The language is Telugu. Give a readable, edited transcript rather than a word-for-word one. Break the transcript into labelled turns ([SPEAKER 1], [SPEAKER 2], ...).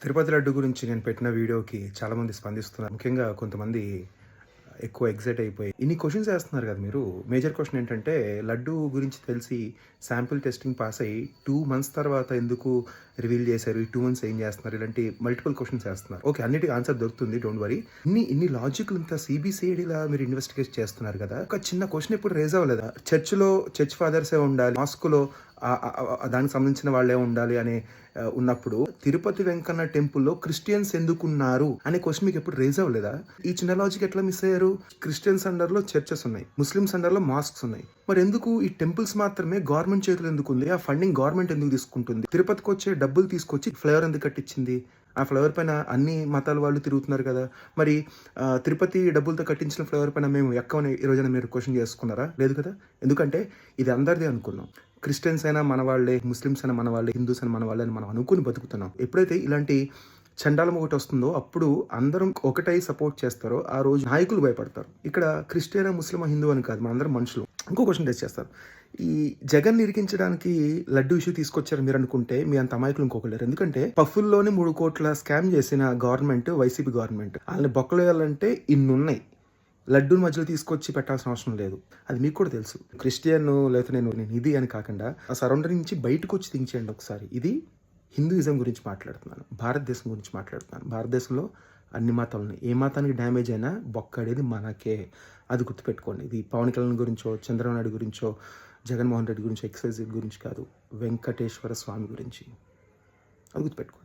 [SPEAKER 1] తిరుపతి లడ్డు గురించి నేను పెట్టిన వీడియోకి చాలామంది స్పందిస్తున్నారు. ముఖ్యంగా కొంతమంది ఎక్కువ ఎక్సైట్ అయిపోయి ఇన్ని క్వెషన్స్ ఏస్తున్నారు కదా మీరు. మేజర్ క్వెషన్ ఏంటంటే లడ్డు గురించి తెలిసి శాంపిల్ టెస్టింగ్ పాస్ అయ్యి 2 మంత్స్ తర్వాత ఎందుకు రివీల్ చేశారు? ఈ 2 మంత్స్ ఏం చేస్తున్నారు? ఇలాంటి మల్టిపుల్ క్వెషన్స్ ఏస్తున్నారు. ఓకే, అన్నిటికి ఆన్సర్ దొరుకుతుంది, డోంట్ వరీ. ఇన్ని లాజిక్లు ఇంత సిబిసిఐడిలా మీరు ఇన్వెస్టిగేట్ చేస్తున్నారు కదా. ఒక చిన్న క్వెషన్ ఇప్పుడు రేజ్ అవ్వలేదా? చర్చ్ ఫాదర్సే ఉండాలి, మాస్కులో దానికి సంబంధించిన వాళ్ళే ఉండాలి అనే ఉన్నప్పుడు తిరుపతి వెంకన్న టెంపుల్లో క్రిస్టియన్స్ ఎందుకున్నారు అనే క్వశ్చన్ మీకు ఎప్పుడు రేజ్ అవ్వలేదా? ఈ చిన్న లాజిక్ ఎట్లా మిస్ అయ్యారు? క్రిస్టియన్స్ అండర్ లో చర్చెస్ ఉన్నాయి, ముస్లిమ్స్ అండర్ లో మాస్క్స్ ఉన్నాయి. మరి ఎందుకు ఈ టెంపుల్స్ మాత్రమే గవర్నమెంట్ చేతులు ఎందుకు ఉంది? ఆ ఫండింగ్ గవర్నమెంట్ ఎందుకు తీసుకుంటుంది? తిరుపతికి వచ్చే డబ్బులు తీసుకొచ్చి ఫ్లేవర్ ఎందుకు కట్టించింది? ఆ ఫ్లేవర్ పైన అన్ని మతాల వాళ్ళు తిరుగుతున్నారు కదా. మరి తిరుపతి డబ్బులతో కట్టించిన ఫ్లేవర్ పైన మేము ఎక్కవని ఈ రోజున మీరు క్వశ్చన్ చేసుకున్నారా? లేదు కదా. ఎందుకంటే ఇది అందరిదే అనుకున్నాం. క్రిస్టియన్స్ అయినా మన వాళ్ళే, ముస్లిమ్స్ అయినా మన వాళ్ళే, హిందూస్ అయినా మన వాళ్ళే అని మనం అనుకుని బతుకుతున్నాం. ఎప్పుడైతే ఇలాంటి చండాలం ఒకటి వస్తుందో అప్పుడు అందరం ఒకటై సపోర్ట్ చేస్తారో ఆ రోజు నాయకులు భయపడతారు. ఇక్కడ క్రిస్టియన్, ముస్లిం, హిందూ అని కాదు, మనందరం మనుషులు. ఇంకో క్వశ్చన్ రేస్ చేస్తారు. ఈ జగన్ ఇరికించడానికి లడ్డు ఇష్యూ తీసుకొచ్చారు మీరు అనుకుంటే మీ అంత అమాయకులు ఇంకొకరు. ఎందుకంటే పఫుల్లోనే 3 కోట్ల స్కామ్ చేసిన గవర్నమెంట్ వైసీపీ గవర్నమెంట్. వాళ్ళని బొక్కలేయాలంటే ఇన్నున్నాయి. లడ్డూని మధ్యలో తీసుకొచ్చి పెట్టాల్సిన అవసరం లేదు. అది మీకు కూడా తెలుసు. క్రిస్టియన్ లేకపోతే నేను ఇది అని కాకుండా ఆ సరౌండరింగ్ నుంచి బయటకు వచ్చి థింక్ చేయండి ఒకసారి. ఇది హిందూయిజం గురించి మాట్లాడుతున్నాను, భారతదేశం గురించి మాట్లాడుతున్నాను. భారతదేశంలో అన్ని మతాలు ఉన్నాయి. ఏ మతానికి డ్యామేజ్ అయినా బొక్కడేది మనకే. అది గుర్తుపెట్టుకోండి. ఇది పవన్ కళ్యాణ్ గురించో, చంద్రబాబు నాయుడు గురించో, జగన్మోహన్ రెడ్డి గురించో, ఎక్సైజ్ గురించి కాదు, వెంకటేశ్వర స్వామి గురించి. అది గుర్తుపెట్టుకోండి.